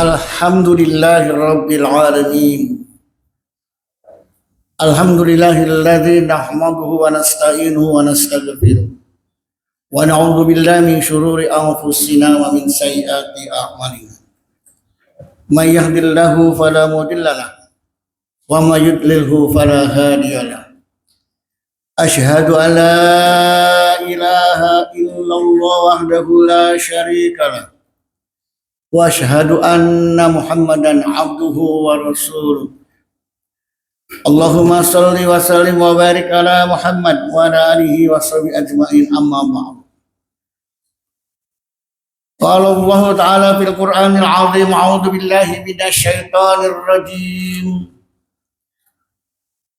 Alhamdulillahirabbil alamin. Alhamdulillahilladzi nahmaduhu wa nasta'inuhu wa nastaghfiruh. Wa na'udzu billahi min syururi anfusina wa min sayyiati a'malina. May yahdihillahu fala mudilla lahu wa may yudlilhu fala hadiya lahu. Asyhadu an la ilaha illallah wahdahu la syarika lahu. Wa asyhadu anna Muhammadan abduhu wa rasuluh. Allahumma salli wa sallim wa barik ala Muhammad wa ala alihi wa sahbihi ajma'in, amma ba'd. Qala Allah Ta'ala fil Qur'anil 'azim, a'udzu billahi minasy syaithanir rajim.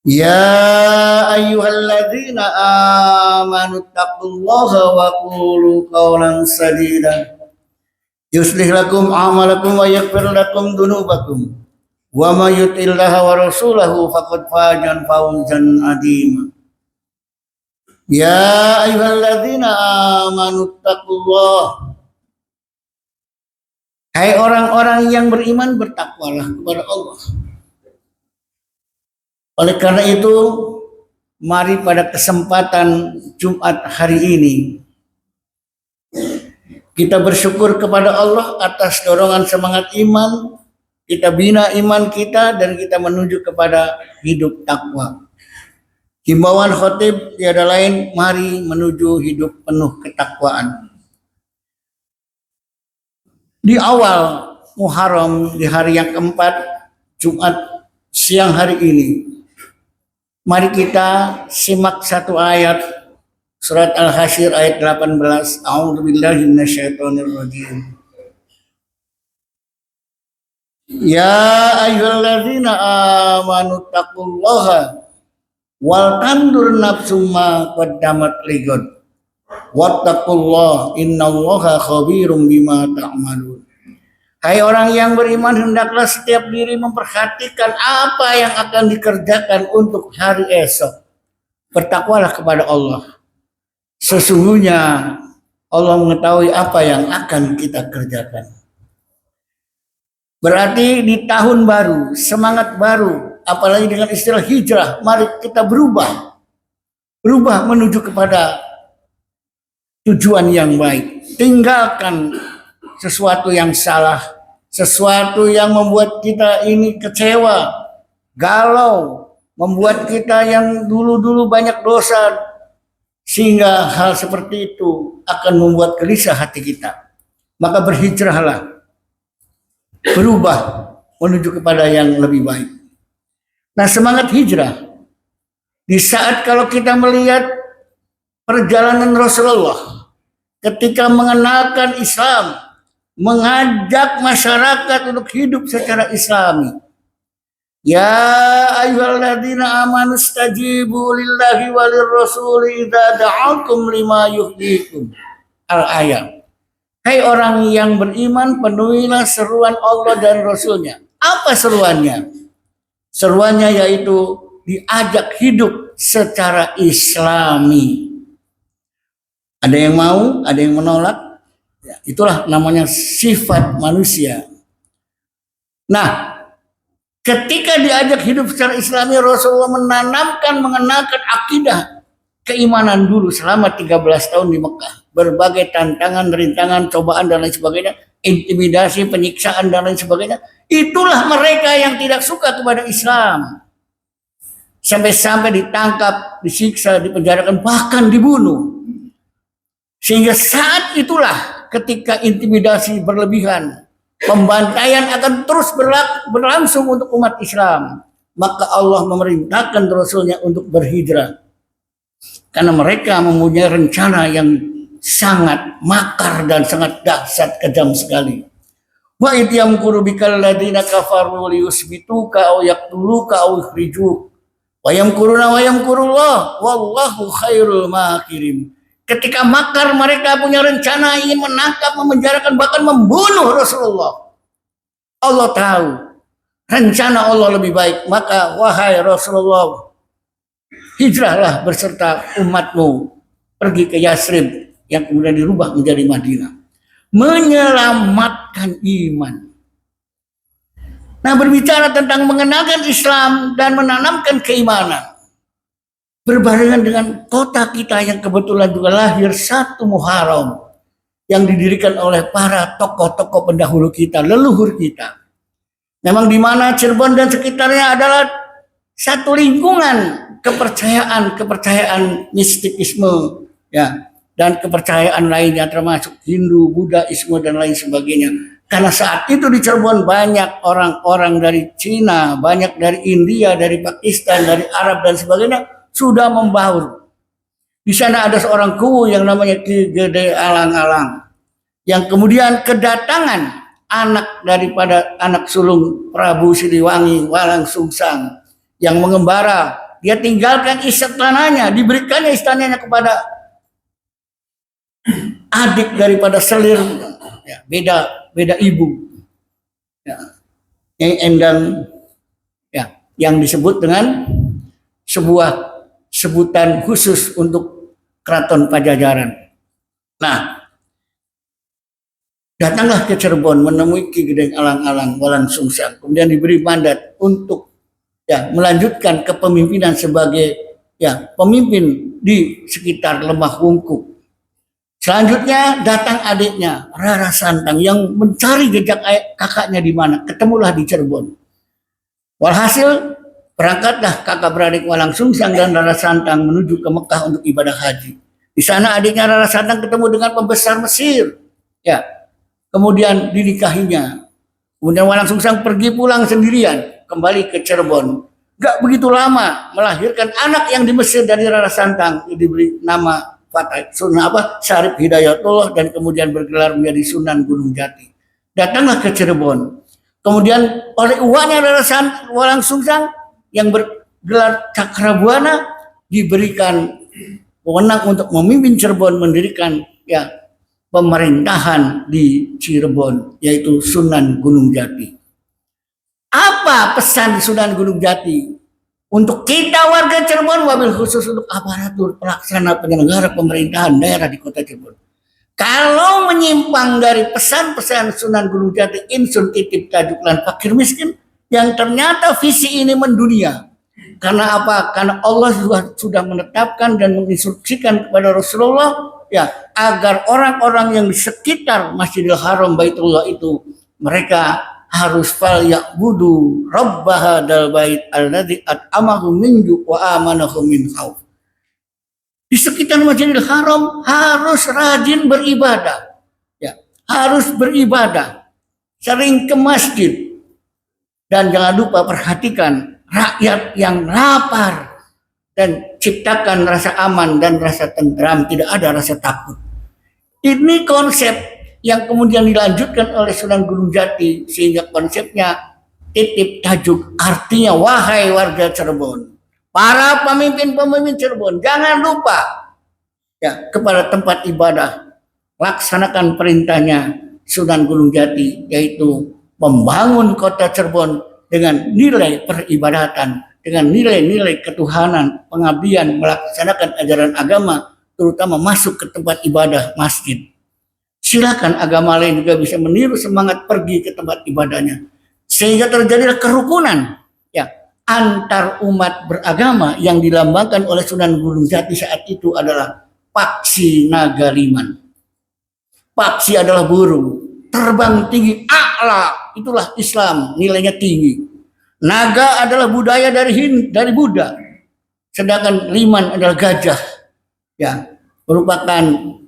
Ya ayyuhalladzina amanu taqullaha wa qulu qawlan sadida. Yuslih lakum a'malakum wa yaghfir lakum dzunubakum. Wa may yuti'illaha wa rasulahu faqad faza fawzan 'azima. Ya ayyuhalladzina amanu taqullaha. Hai orang-orang yang beriman, bertakwalah kepada Allah. Oleh karena itu, mari pada kesempatan Jumat hari ini kita bersyukur kepada Allah atas dorongan semangat iman. Kita bina iman kita dan kita menuju kepada hidup takwa. Himbauan khotib tiada lain, mari menuju hidup penuh ketakwaan. Di awal Muharram, di hari yang keempat, Jumat siang hari ini, mari kita simak satu ayat surat Al-Hasyr ayat 18. A'udzubillahi minasyaitonir rajim. Ya ayyuhalladzina amanu taqullaha wal tandur nafsum ma qaddamat lighad wattaqullaha innallaha khabirum bima ta'malun. Hai orang yang beriman, hendaklah setiap diri memperhatikan apa yang akan dikerjakan untuk hari esok. Bertakwalah kepada Allah. Sesungguhnya Allah mengetahui apa yang akan kita kerjakan. Berarti di tahun baru, semangat baru, apalagi dengan istilah hijrah, mari kita berubah menuju kepada tujuan yang baik. Tinggalkan sesuatu yang salah, sesuatu yang membuat kita ini kecewa, galau, membuat kita yang dulu-dulu banyak dosa, sehingga hal seperti itu akan membuat gelisah hati kita. Maka berhijrahlah, berubah menuju kepada yang lebih baik. Nah, semangat hijrah di saat kalau kita melihat perjalanan Rasulullah ketika mengenalkan Islam, mengajak masyarakat untuk hidup secara Islami. Ya ayyuhalladzina amanu stajibu lillahi walir rasuli idza da'akum lima yuhyikum. Al-ayat. Hai orang yang beriman, penuhilah seruan Allah dan Rasulnya. Apa seruannya? Seruannya yaitu diajak hidup secara Islami. Ada yang mau, ada yang menolak. Ya, itulah namanya sifat manusia. Nah, ketika diajak hidup secara Islami, Rasulullah mengenalkan akidah keimanan dulu selama 13 tahun di Mekah. Berbagai tantangan, rintangan, cobaan dan lain sebagainya, intimidasi, penyiksaan dan lain sebagainya. Itulah mereka yang tidak suka kepada Islam. Sampai-sampai ditangkap, disiksa, dipenjarakan, bahkan dibunuh. Sehingga saat itulah ketika intimidasi berlebihan, pembantaian akan terus berlangsung untuk umat Islam. Maka Allah memerintahkan Rasulnya untuk berhijrah. Karena mereka mempunyai rencana yang sangat makar dan sangat dahsyat, kejam sekali. Wa idh yamkuru bikal ladzina kafaru liyusbituka aw yaqtuluka aw yukhrijuk. Wa yamkuruna wa yamkurullah wallahu khairul makirin. Ketika makar, mereka punya rencana ingin menangkap, memenjarakan, bahkan membunuh Rasulullah. Allah tahu rencana Allah lebih baik. Maka wahai Rasulullah, hijrahlah beserta umatmu pergi ke Yasrib yang kemudian dirubah menjadi Madinah. Menyelamatkan iman. Nah, berbicara tentang mengenalkan Islam dan menanamkan keimanan, berbarengan dengan kota kita yang kebetulan juga lahir 1 Muharram yang didirikan oleh para tokoh-tokoh pendahulu kita, leluhur kita. Memang di mana Cirebon dan sekitarnya adalah satu lingkungan kepercayaan mistikisme, ya, dan kepercayaan lainnya termasuk Hindu, Buddhaisme dan lain sebagainya. Karena saat itu di Cirebon banyak orang-orang dari Cina, banyak dari India, dari Pakistan, dari Arab dan sebagainya sudah membaur. Di sana ada seorang kuwu yang namanya Ki Gede Alang-Alang, yang kemudian kedatangan anak daripada anak sulung Prabu Siliwangi, Walang Sungsang, yang mengembara. Dia tinggalkan istananya, diberikannya istananya kepada adik daripada Selir, ya, beda ibu, ya, Nyai Endang, ya, yang disebut dengan sebuah sebutan khusus untuk Keraton Pajajaran. Nah, datanglah ke Cirebon menemui Ki Gede Alang-Alang, Walang Sungsang, kemudian diberi mandat untuk, ya, melanjutkan kepemimpinan sebagai, ya, pemimpin di sekitar Lembah Wungkuk. Selanjutnya datang adiknya Rara Santang yang mencari jejak kakaknya di mana, ketemulah di Cirebon. Walhasil berangkatlah kakak beradik Walang Sungsang dan Rara Santang menuju ke Mekah untuk ibadah haji. Di sana adiknya Rara Santang ketemu dengan pembesar Mesir, ya, kemudian dinikahinya. Kemudian Walang Sungsang pergi pulang sendirian kembali ke Cirebon. Gak begitu lama melahirkan anak yang di Mesir dari Rara Santang, diberi nama Syarif Hidayatullah dan kemudian bergelar menjadi Sunan Gunung Jati. Datanglah ke Cirebon. Kemudian oleh uangnya Walang Sungsang yang bergelar Cakrabuana diberikan wewenang untuk memimpin Cirebon, mendirikan, ya, pemerintahan di Cirebon, yaitu Sunan Gunung Jati. Apa pesan Sunan Gunung Jati untuk kita warga Cirebon, wabil khusus untuk aparatur pelaksana penyelenggara pemerintahan daerah di kota Cirebon? Kalau menyimpang dari pesan-pesan Sunan Gunung Jati, insun titip tajuklan fakir miskin, yang ternyata visi ini mendunia. Karena apa? Karena Allah sudah menetapkan dan menginstruksikan kepada Rasulullah, ya, agar orang-orang yang di sekitar Masjidil Haram Baitullah itu mereka harus falyabudu rabbah hadzal bait alladzi at'amahum min ju' wa amanahum min khauf. Di sekitar Masjidil Haram harus rajin beribadah, ya, harus beribadah, sering ke masjid, dan jangan lupa perhatikan rakyat yang lapar dan ciptakan rasa aman dan rasa tentram, tidak ada rasa takut. Ini konsep yang kemudian dilanjutkan oleh Sunan Gunung Jati, sehingga konsepnya titip tajuk, artinya wahai warga Cirebon, para pemimpin-pemimpin Cirebon, jangan lupa, ya, kepada tempat ibadah, laksanakan perintahnya Sunan Gunung Jati, yaitu membangun kota Cirebon dengan nilai peribadatan, dengan nilai-nilai ketuhanan, pengabdian, melaksanakan ajaran agama, terutama masuk ke tempat ibadah masjid. Silakan agama lain juga bisa meniru semangat pergi ke tempat ibadahnya, sehingga terjadilah kerukunan, ya, antar umat beragama yang dilambangkan oleh Sunan Gunung Jati saat itu adalah Paksi Nagaliman. Paksi adalah burung, terbang tinggi, a'la, itulah Islam, nilainya tinggi. Naga adalah budaya dari Buddha, sedangkan liman adalah gajah, ya, merupakan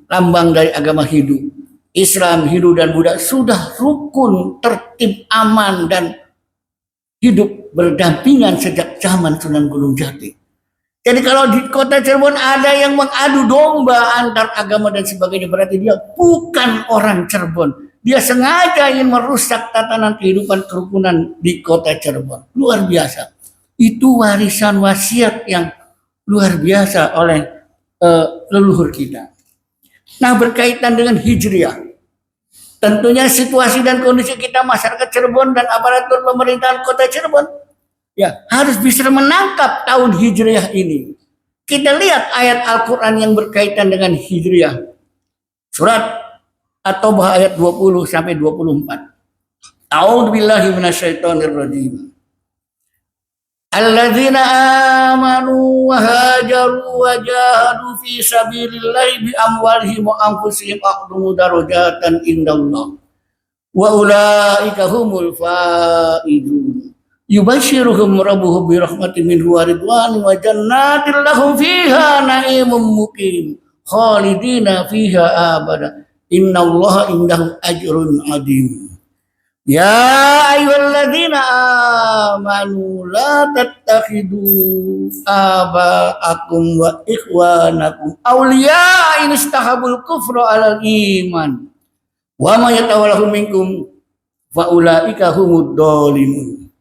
lambang dari agama Hindu. Islam, Hindu, dan Buddha sudah rukun, tertib, aman, dan hidup berdampingan sejak zaman Sunan Gunung Jati. Jadi kalau di kota Cirebon ada yang mengadu domba antar agama dan sebagainya, berarti dia bukan orang Cirebon. Dia sengaja ingin merusak tatanan kehidupan kerukunan di kota Cirebon. Luar biasa. Itu warisan wasiat yang luar biasa oleh leluhur kita. Nah, berkaitan dengan Hijriah, tentunya situasi dan kondisi kita masyarakat Cirebon dan aparatur pemerintahan kota Cirebon, ya, harus bisa menangkap tahun Hijriah ini. Kita lihat ayat Al-Quran yang berkaitan dengan Hijriah. Surat At-Taubah ayat 20 sampai 24. A'udzubillahi minasyaitonirrajim. Alladzina amanu wa hajaru wa jahadu fi sabilillahi bi amwalihim wa anfusihim aqdamu darajatan indallah. Wa ulaika humul faizun. Yubashiruhum rabbuhum bi rahmatin minhu wa ridwanin wa jannatin lahum fiha na'imun muqim khalidina fiha abada. Innallaha indahu ajrun adim. Ya ayyuhalladzina amanu la tattakhidu aba'akum wa ikhwanakum awliya in istahabul kufra 'alal iman wa may yatawallahum minkum fa ulaika humud dhalimun.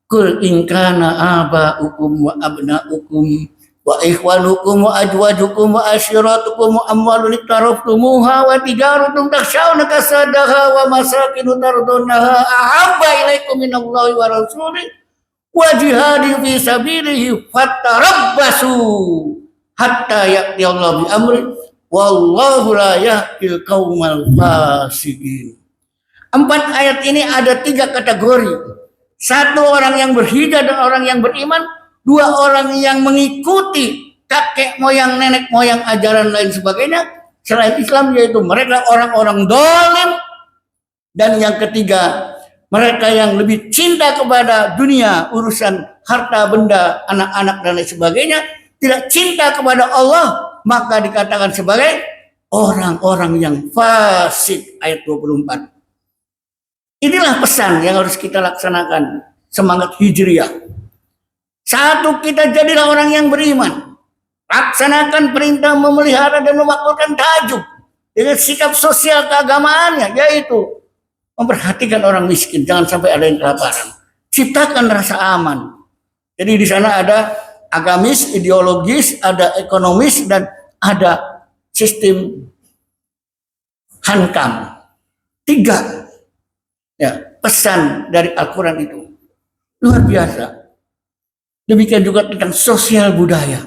Kul in kana aba'ukum wa abna'ukum wa ikhwanukum wa ajwajukum wa ashiratukum wa amwalun iktaraftumuha wa tijaratun takhshawna kasadaha wa masakinu tardawnaha ahabba ilaikum minallahi wa rasulih wa jihadin fi sabilihi fatarabbasu hatta ya'ti Allah bi amri wallahu la yahdil qaumal fasiqin. 4 ayat ini ada 3 kategori. 1 orang yang berhijrah dan orang yang beriman, 2 orang yang mengikuti kakek moyang, nenek moyang, ajaran lain sebagainya selain Islam, yaitu mereka orang-orang dolim. Dan yang ketiga, mereka yang lebih cinta kepada dunia, urusan harta benda, anak-anak dan lain sebagainya, tidak cinta kepada Allah, maka dikatakan sebagai orang-orang yang fasik. Ayat 24. Inilah pesan yang harus kita laksanakan, semangat hijriah. 1, kita jadilah orang yang beriman. Laksanakan perintah memelihara dan memakmurkan tajuk dengan sikap sosial keagamaannya, yaitu memperhatikan orang miskin, jangan sampai ada yang kelaparan. Ciptakan rasa aman. Jadi di sana ada agamis, ideologis, ada ekonomis, dan ada sistem hankam. 3 ya, pesan dari Al-Quran itu luar biasa. Demikian juga tentang sosial budaya.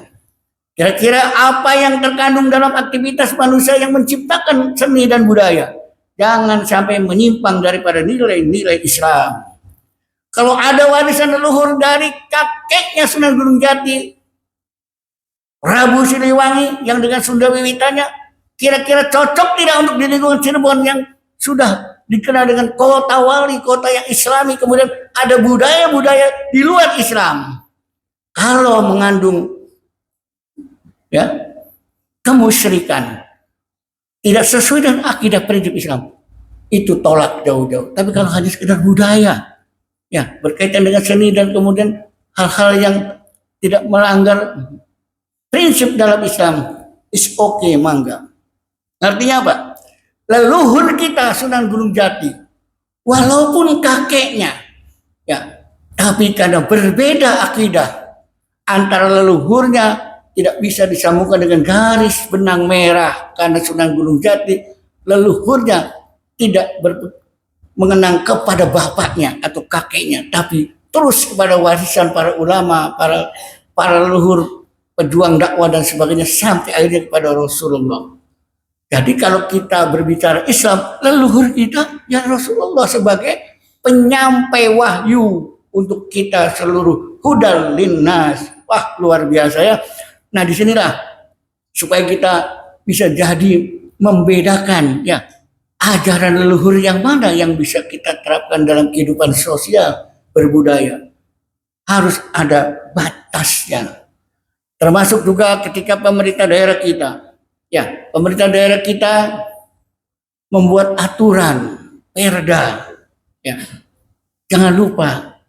Kira-kira apa yang terkandung dalam aktivitas manusia yang menciptakan seni dan budaya? Jangan sampai menyimpang daripada nilai-nilai Islam. Kalau ada warisan leluhur dari kakeknya Sunan Gunung Jati, Prabu Siliwangi yang dengan Sunda wiwitannya, kira-kira cocok tidak untuk di lingkungan Cirebon yang sudah dikenal dengan kota wali, kota yang Islami, kemudian ada budaya-budaya di luar Islam. Kalau mengandung ya kemusyrikan, tidak sesuai dengan akidah prinsip Islam, itu tolak jauh-jauh. Tapi kalau hanya sekedar budaya, ya berkaitan dengan seni dan kemudian hal-hal yang tidak melanggar prinsip dalam Islam, is okay, mangga. Artinya apa? Leluhur kita Sunan Gunung Jati, walaupun kakeknya, ya, tapi karena berbeda akidah antara leluhurnya, tidak bisa disambungkan dengan garis benang merah, karena Sunan Gunung Jati leluhurnya tidak mengenang kepada bapaknya atau kakeknya, tapi terus kepada warisan para ulama, para leluhur pejuang dakwah dan sebagainya, sampai akhirnya kepada Rasulullah. Jadi kalau kita berbicara Islam, leluhur kita ya Rasulullah sebagai penyampai wahyu untuk kita seluruh, hudal linnas. Wah, luar biasa ya. Nah, disinilah supaya kita bisa jadi membedakan ya ajaran leluhur yang mana yang bisa kita terapkan dalam kehidupan sosial berbudaya. Harus ada batasnya. Termasuk juga ketika pemerintah daerah kita, ya, pemerintah daerah kita membuat aturan, perda, ya. Jangan lupa,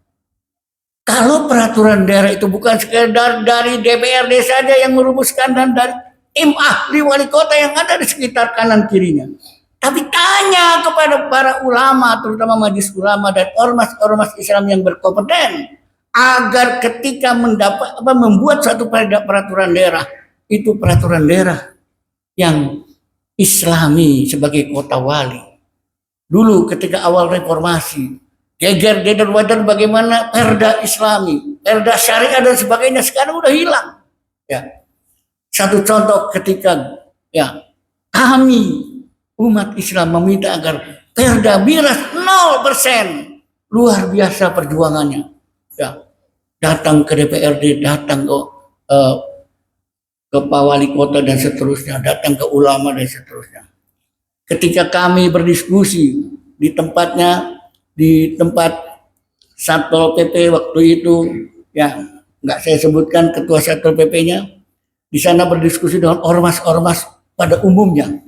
kalau peraturan daerah itu bukan sekedar dari DPRD saja yang merumuskan dan dari tim ahli wali kota yang ada di sekitar kanan kirinya, tapi tanya kepada para ulama, terutama majelis ulama dan ormas-ormas Islam yang berkompeten, agar ketika membuat suatu peraturan daerah, itu peraturan daerah yang Islami sebagai kota wali. Dulu ketika awal reformasi, geger-geger wajar bagaimana perda Islami, perda syariah dan sebagainya, sekarang udah hilang. Ya. Satu contoh ketika ya kami umat Islam meminta agar perda miras 0%. luar biasa perjuangannya. Ya, datang ke DPRD, datang ke Pak Wali Kota dan seterusnya, datang ke ulama dan seterusnya. Ketika kami berdiskusi di tempatnya, di tempat Satpol PP waktu itu, ya nggak saya sebutkan ketua Satpol PP-nya, di sana berdiskusi dengan ormas-ormas pada umumnya.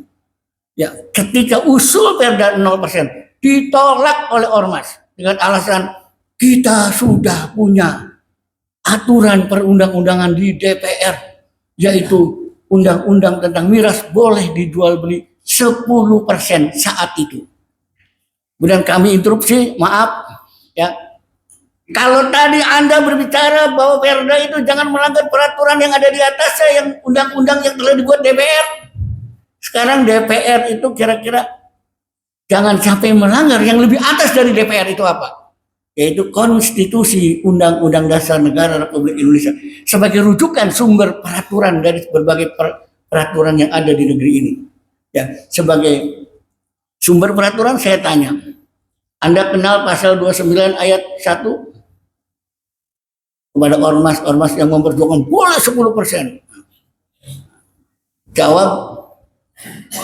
Ya, ketika usul Perda 0% ditolak oleh ormas dengan alasan kita sudah punya aturan perundang-undangan di DPR, yaitu undang-undang tentang miras boleh dijual beli 10% saat itu. Kemudian kami interupsi, maaf ya. Kalau tadi Anda berbicara bahwa Perda itu jangan melanggar peraturan yang ada di atasnya, yang undang-undang yang telah dibuat DPR. Sekarang DPR itu kira-kira jangan sampai melanggar yang lebih atas dari DPR itu apa? Yaitu konstitusi Undang-Undang Dasar Negara Republik Indonesia sebagai rujukan sumber peraturan dari berbagai peraturan yang ada di negeri ini. Ya, sebagai sumber peraturan saya tanya, Anda kenal pasal 29 ayat 1 kepada ormas-ormas yang memperjuangkan boleh 10%? Jawab,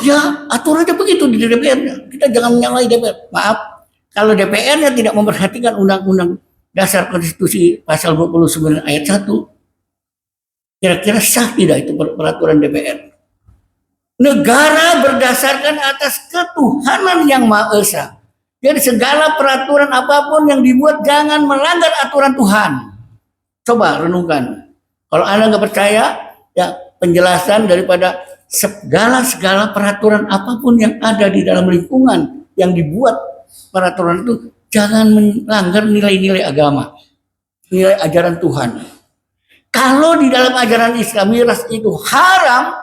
ya aturannya begitu di DPR-nya. Kita jangan menyalahi DPR. Maaf, kalau DPR-nya tidak memperhatikan Undang-Undang Dasar Konstitusi pasal 29 ayat 1, kira-kira sah tidak itu peraturan DPR? Negara berdasarkan atas ketuhanan yang Maha Esa. Jadi segala peraturan apapun yang dibuat jangan melanggar aturan Tuhan. Coba renungkan. Kalau Anda nggak percaya, ya penjelasan daripada segala peraturan apapun yang ada di dalam lingkungan yang dibuat peraturan itu jangan melanggar nilai-nilai agama, nilai ajaran Tuhan. Kalau di dalam ajaran Islam miras itu haram,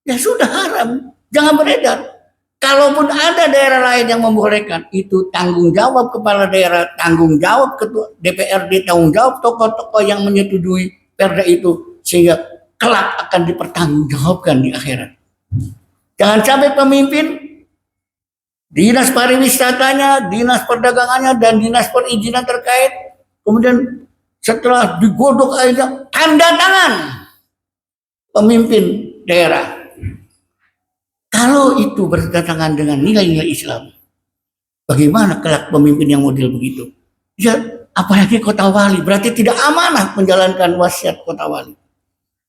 ya sudah haram, jangan beredar. Kalaupun ada daerah lain yang membolehkan, itu tanggung jawab kepala daerah, tanggung jawab ketua DPRD, tanggung jawab tokoh-tokoh yang menyetujui perda itu, sehingga kelak akan dipertanggungjawabkan di akhirat. Jangan sampai pemimpin, dinas pariwisatanya, dinas perdagangannya, dan dinas perizinan terkait, kemudian setelah digodok aja, tanda tangan pemimpin daerah. Kalau itu bertentangan dengan nilai-nilai Islam, bagaimana kelak pemimpin yang model begitu? Ya, apalagi kota wali, berarti tidak amanah menjalankan wasiat kota wali.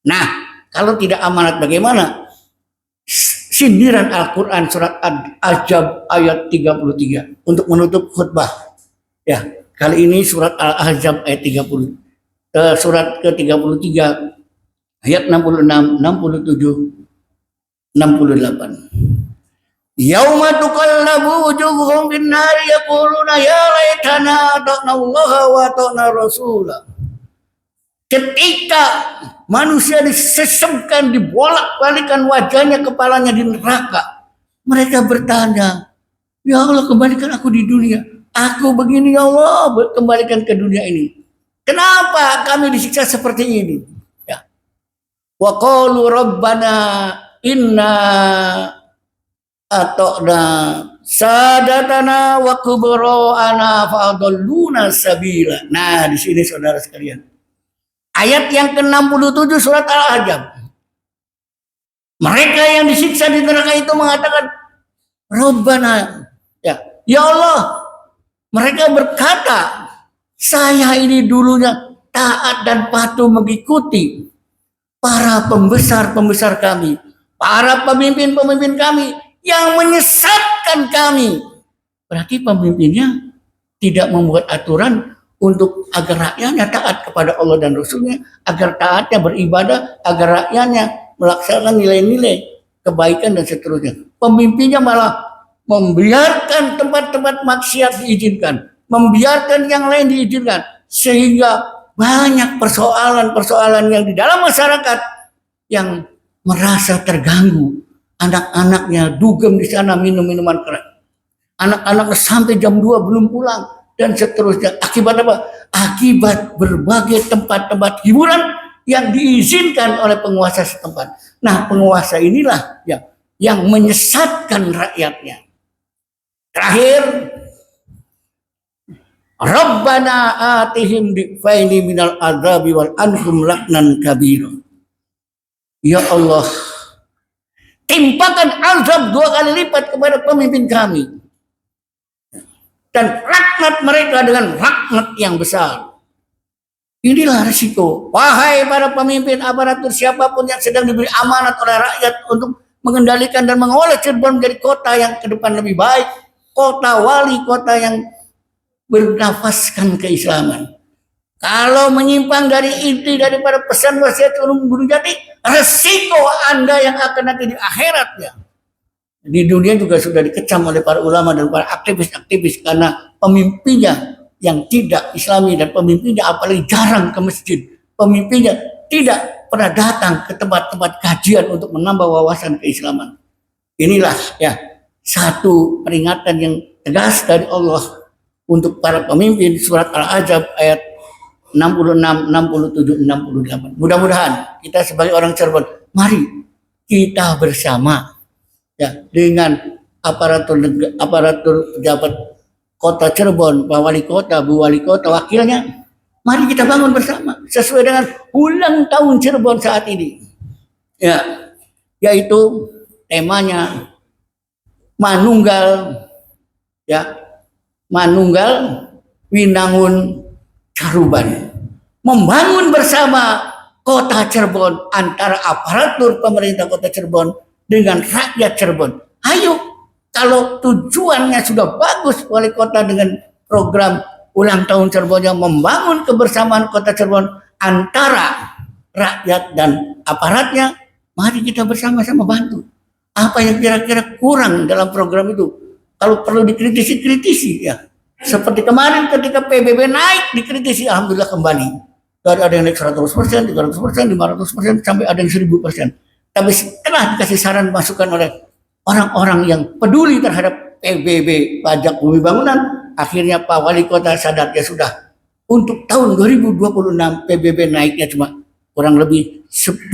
Nah, kalau tidak amanat bagaimana? Sindiran Al-Quran surat Al-Ahzab ayat 33 untuk menutup khutbah. Ya, kali ini surat Al-Ahzab ayat 30. Surat ke-33 ayat 66, 67, 68. Yauma tuqallabu wujuhuhum bin nari yaquluna ya laitana ata'na Allah wa ata'na Rasulah. Ketika manusia disesemkan, dibolak-balikan wajahnya, kepalanya di neraka, mereka bertanya, ya Allah kembalikan aku di dunia. Aku begini ya Allah, kembalikan ke dunia ini. Kenapa kami disiksa seperti ini? Ya. Wa qalu rabbana inna ata'na sadatana wa kubara'ana fa'adalluna sabila. Nah, di sini saudara sekalian. Ayat yang ke-67 surat Al-Ahzab. Mereka yang disiksa di neraka itu mengatakan, Rabbana, ya Allah. Mereka berkata, saya ini dulunya taat dan patuh mengikuti para pembesar-pembesar kami, para pemimpin-pemimpin kami yang menyesatkan kami. Berarti pemimpinnya tidak membuat aturan untuk agar rakyatnya taat kepada Allah dan Rasulnya, agar taatnya beribadah, agar rakyatnya melaksanakan nilai-nilai kebaikan dan seterusnya. Pemimpinnya malah membiarkan tempat-tempat maksiat diizinkan, membiarkan yang lain diizinkan, sehingga banyak persoalan-persoalan yang di dalam masyarakat yang merasa terganggu. Anak-anaknya dugem di sana minum minuman keras. Anak-anaknya sampai jam 2 belum pulang dan seterusnya. Akibat apa? Akibat berbagai tempat-tempat hiburan yang diizinkan oleh penguasa setempat. Nah, penguasa inilah yang menyesatkan rakyatnya. Terakhir, Rabbana atihim difaini minal adzabi wal anhum laknan kabira. Ya Allah, timpakan azab 2 kali lipat kepada pemimpin kami. Dan laknat mereka dengan laknat yang besar. Inilah risiko. Wahai para pemimpin, aparatur, siapapun yang sedang diberi amanat oleh rakyat untuk mengendalikan dan mengolah Cirebon menjadi kota yang ke depan lebih baik. Kota wali, kota yang bernafaskan keislaman. Kalau menyimpang dari inti daripada pesan wasiat Gunung Jati, resiko Anda yang akan nanti di akhirat ya. Di dunia juga sudah dikecam oleh para ulama dan para aktivis-aktivis karena pemimpinnya yang tidak Islami dan pemimpinnya apalagi jarang ke masjid. Pemimpinnya tidak pernah datang ke tempat-tempat kajian untuk menambah wawasan keislaman. Inilah ya satu peringatan yang tegas dari Allah untuk para pemimpin, surat Al-Ahzab ayat 66, 67, 68. Mudah-mudahan kita sebagai orang Cirebon, mari kita bersama ya dengan aparatur pejabat Kota Cirebon, Pak Wali Kota, Bu Wali Kota, wakilnya, mari kita bangun bersama sesuai dengan ulang tahun Cirebon saat ini. Ya, yaitu temanya Manunggal ya, Manunggal Winangun Caruban. Membangun bersama Kota Cirebon antara aparatur pemerintah Kota Cirebon dengan rakyat Cirebon. Ayo, kalau tujuannya sudah bagus wali kota dengan program ulang tahun Cirebon yang membangun kebersamaan Kota Cirebon antara rakyat dan aparatnya, mari kita bersama-sama bantu. Apa yang kira-kira kurang dalam program itu? Kalau perlu dikritisi ya. Seperti kemarin ketika PBB naik dikritisi, alhamdulillah kembali. Dari ada yang naik 100%, 300%, 500%, sampai ada yang 1000%. Tapi setelah dikasih saran masukan oleh orang-orang yang peduli terhadap PBB, pajak bumi bangunan, akhirnya Pak Wali Kota sadar ya sudah. Untuk tahun 2026 PBB naiknya cuma kurang lebih 20%.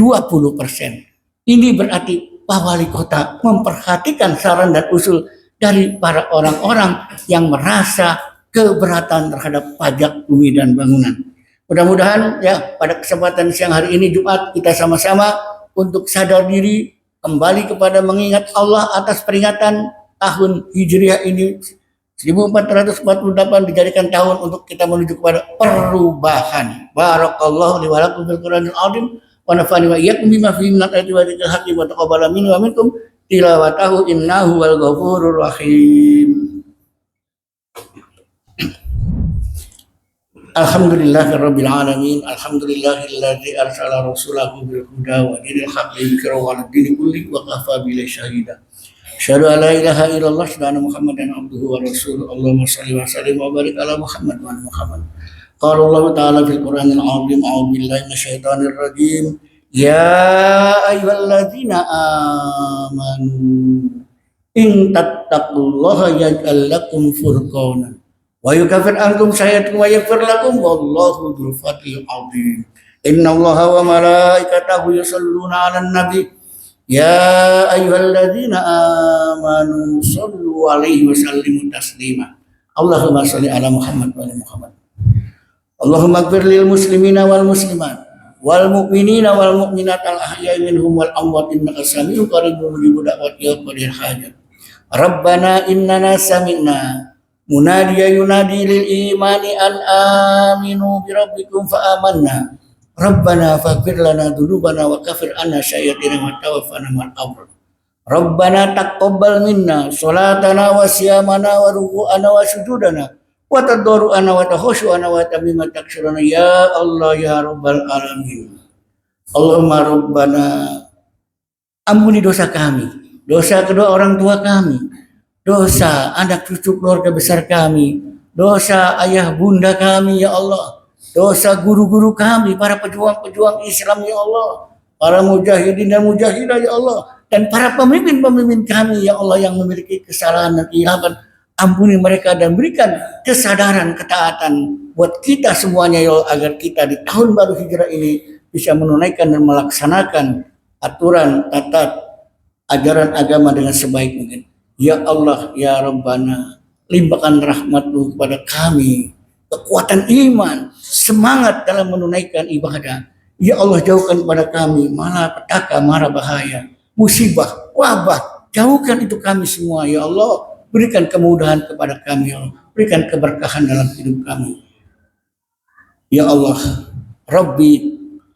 Ini berarti Pak Wali Kota memperhatikan saran dan usul dari para orang-orang yang merasa keberatan terhadap pajak bumi dan bangunan. Mudah-mudahan ya pada kesempatan siang hari ini Jumat kita sama-sama untuk sadar diri kembali kepada mengingat Allah atas peringatan tahun Hijriah ini 1448 dijadikan tahun untuk kita menuju kepada perubahan. Barakallahu li wa lakum fil Qur'anil azim wa nafa'ani wa iyyakum bima fihi min al-ayati wa dzikril hakim wa taqabbala minni wa minkum tilawatahu innahu wal ghafurur rahim. Alhamdulillahirabbil alamin, alhamdulillahilladzi arsala rasulahu bil huda wa dinil haqqi yudhhirahu 'alad dini kulli wa kafa billahi shahida. Asyhadu an la ilaha illallah wa Muhammadan abduhu wa rasuluhu. Allahumma shalli wa sallim wa barik ala Muhammad wa ala Muhammad. Qala Allah ta'ala fil Qur'anil 'azim, a'udzu billahi minasyaitonir rajim. Ya ayyuhalladzina amanu in tattaqullaha yaj'al lakum furqanan wa yukaffir ankum sayyi'atikum wa yaghfir lakum wallahu dzul fadlil 'adzim. Innallaha wa malaikatahu yusholluna 'alan nabi ya ayyuhalladzina amanu shallu 'alaihi wa sallimu taslima. Allahumma shalli ala Muhammad wa ala Muhammad. Allahumma ighfir lil muslimina wal muslimat wal mu'minina wal mu'minat al ahya'i minhum wal amwat innaka sami'un qaribun mujibud da'wati ya qadil hajat. Rabbana innana sami'na munadiya yunadi lil imani an aminu bi rabbikum fa amanna. Rabbana faghfir lana dzunubana wa kaffir anna sayyi'atina wa tawaffana ma'al abrar. Rabbana taqabbal minna salatana wa siyamana wa ruku'ana wa sujudana wa tadarru'ana wa takhushu'ana wa tamimmat taksyurana ya Allah ya rabbal alamin. Allahumma rabbana ampuni dosa kami, dosa kedua orang tua kami, dosa anak cucu keluarga besar kami, dosa ayah bunda kami ya Allah, dosa guru-guru kami, para pejuang-pejuang Islam ya Allah, para mujahidin dan mujahidah ya Allah, dan para pemimpin-pemimpin kami ya Allah yang memiliki kesalahan dan kehilapan. Ampuni mereka dan berikan kesadaran, ketaatan buat kita semuanya ya Allah, agar kita di tahun baru hijrah ini bisa menunaikan dan melaksanakan aturan, tata, ajaran agama dengan sebaik mungkin. Ya Allah, ya Rabbana, limpahkan rahmat-Mu kepada kami kekuatan iman, semangat dalam menunaikan ibadah. Ya Allah, jauhkan kepada kami malapetaka, mara bahaya, musibah, wabah. Jauhkan itu kami semua, ya Allah. Berikan kemudahan kepada kami, ya Allah. Berikan keberkahan dalam hidup kami. Ya Allah, Rabbi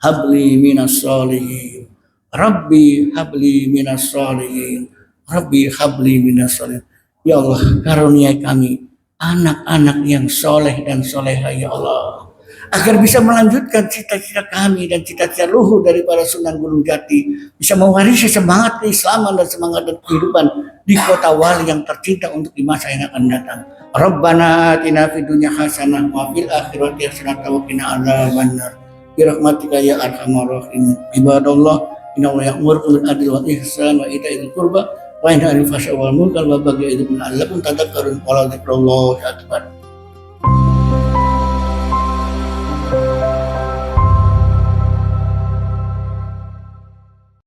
habli minas solihin. Rabbi habli minas solihin. Rabbi habli minas solihin. Ya Allah, karuniai kami anak-anak yang soleh dan soleha, ya Allah, agar bisa melanjutkan cita-cita kami dan cita-cita luhur dari para Sunan Gunung Jati, bisa mewarisi semangat keislaman dan semangat dan kehidupan di kota Wali yang tercinta untuk di masa yang akan datang. Rabbana atina fid dunya hasanah wa fil akhirati hasanah wa qina adzabannar. Bi rahmatika ya arhamar rahimin. Ibadallah, innallaha ya'muru bil adli wal ihsan wa itaa'il qurba wa yanha 'anil fahsya'i wal munkar wa baghi ya'idukum la'allakum tadhakkarun. Wa la dzikrullahi akbar.